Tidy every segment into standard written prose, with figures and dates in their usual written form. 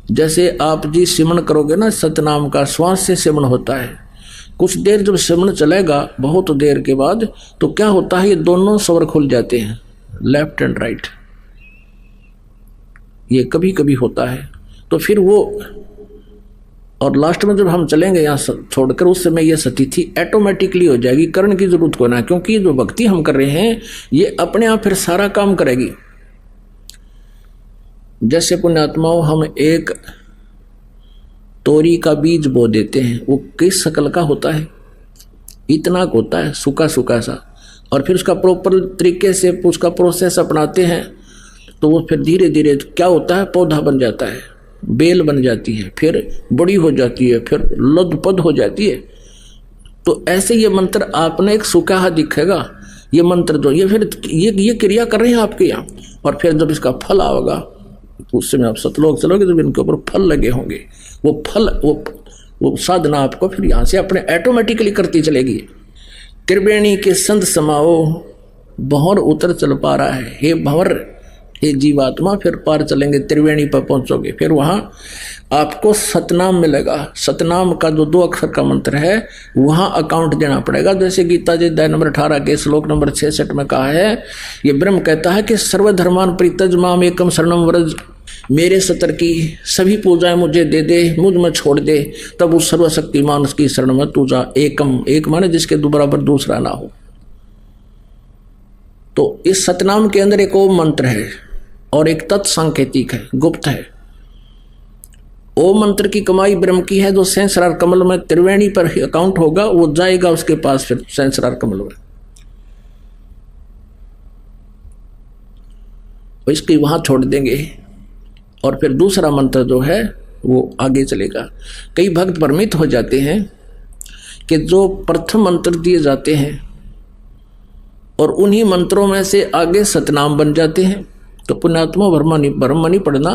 जैसे आप जी सिमरण करोगे ना, सतनाम का श्वास से सिमरण होता है। कुछ देर जब सिमरण चलेगा बहुत देर के बाद, तो क्या होता है, ये दोनों स्वर खुल जाते हैं, लेफ्ट एंड राइट। ये कभी कभी होता है। तो फिर वो, और लास्ट में जब हम चलेंगे यहाँ छोड़कर, उस समय ये स्थिति ऑटोमेटिकली हो जाएगी, करने की जरूरत को ना, क्योंकि जो भक्ति हम कर रहे हैं ये अपने आप फिर सारा काम करेगी। जैसे पुण्यात्माओं, हम एक तोरी का बीज बो देते हैं, वो किस शक्ल का होता है, इतना होता है, सूखा सूखा सा, और फिर उसका प्रॉपर तरीके से उसका प्रोसेस अपनाते हैं तो वो फिर धीरे धीरे क्या होता है, पौधा बन जाता है, बेल बन जाती है, फिर बड़ी हो जाती है, फिर लदपद हो जाती है। तो ऐसे ये मंत्र आपने एक सूखा दिखेगा, ये मंत्र जो ये फिर ये क्रिया कर रहे हैं आपके यहाँ, और फिर जब इसका फल आएगा उस समय आप सतलोक चलोगे, जब इनके ऊपर फल लगे होंगे, वो फल वो साधना आपको फिर यहाँ से अपने ऑटोमेटिकली करती चलेगी। त्रिवेणी के संत समाओ, भंवर उतर चल पा रहा है, हे भंवर, हे जीवात्मा, फिर पार चलेंगे, त्रिवेणी पर पहुंचोगे, फिर वहां आपको सतनाम मिलेगा। सतनाम का जो 2 अक्षर का मंत्र है वहां अकाउंट देना पड़ेगा। जैसे गीता जी अध्याय नंबर 18 के श्लोक नंबर 66 में कहा है, ये ब्रह्म कहता है कि सर्वधर्मान परित्यज माम एकम शरणम व्रज, मेरे सतर की सभी पूजाएं मुझे दे दे, मुझ में छोड़ दे, तब उस सर्वशक्तिमान की शरण में तू जा। एकम, एक माने जिसके बराबर दूसरा ना हो। तो इस सतनाम के अंदर एक ओम मंत्र है और एक तत्संकेतिक है, गुप्त है। ओम मंत्र की कमाई ब्रह्म की है, जो सहस्रार कमल में त्रिवेणी पर अकाउंट होगा वो जाएगा उसके पास, फिर सहस्रार कमल में इसकी वहां छोड़ देंगे, और फिर दूसरा मंत्र जो है वो आगे चलेगा। कई भक्त भ्रमित हो जाते हैं कि जो प्रथम मंत्र दिए जाते हैं और उन्हीं मंत्रों में से आगे सतनाम बन जाते हैं, तो पुण्यात्मा भ्रम नहीं पड़ना।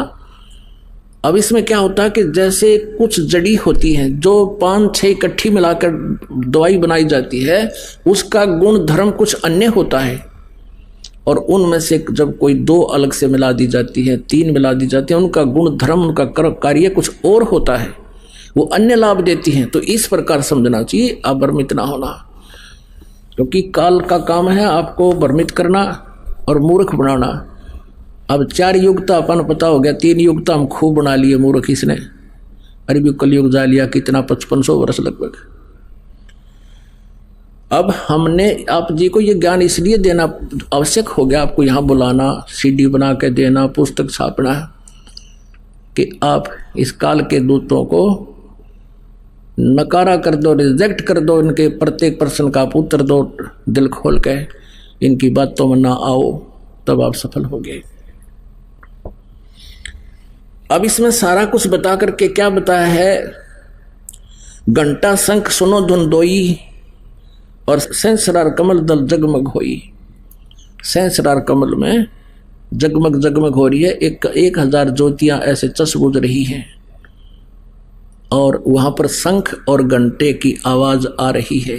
अब इसमें क्या होता है कि जैसे कुछ जड़ी होती है जो 5-6 इकट्ठी मिलाकर दवाई बनाई जाती है, उसका गुण धर्म कुछ अन्य होता है, और उनमें से जब कोई 2 अलग से मिला दी जाती है, 3 मिला दी जाती है, उनका गुण धर्म, उनका कार्य कुछ और होता है, वो अन्य लाभ देती हैं। तो इस प्रकार समझना चाहिए, आप भ्रमित ना होना, क्योंकि काल का काम है आपको भ्रमित करना और मूर्ख बनाना। अब 4 युग तो अपन पता हो गया, 3 युग तो हम खूब बना लिए मूर्ख इसने। अरबी कलयुग जा लिया कितना, 5500 वर्ष लगभग। अब हमने आप जी को ये ज्ञान इसलिए देना आवश्यक हो गया, आपको यहाँ बुलाना, CD बना के देना, पुस्तक छापना, कि आप इस काल के दूतों को नकारा कर दो, रिजेक्ट कर दो, इनके प्रत्येक प्रश्न का आप उत्तर दो दिल खोल के, इनकी बातों में ना आओ, तब आप सफल हो गए। अब इसमें सारा कुछ बता करके क्या बताया है, घंटा शंख सुनो धुन दोई, और सहस्रार कमल दल जगमग होई। सहस्रार कमल में जगमग जगमग हो रही है, 1000 ज्योतियां ऐसे चस बुझ रही हैं, और वहां पर शंख और घंटे की आवाज आ रही है।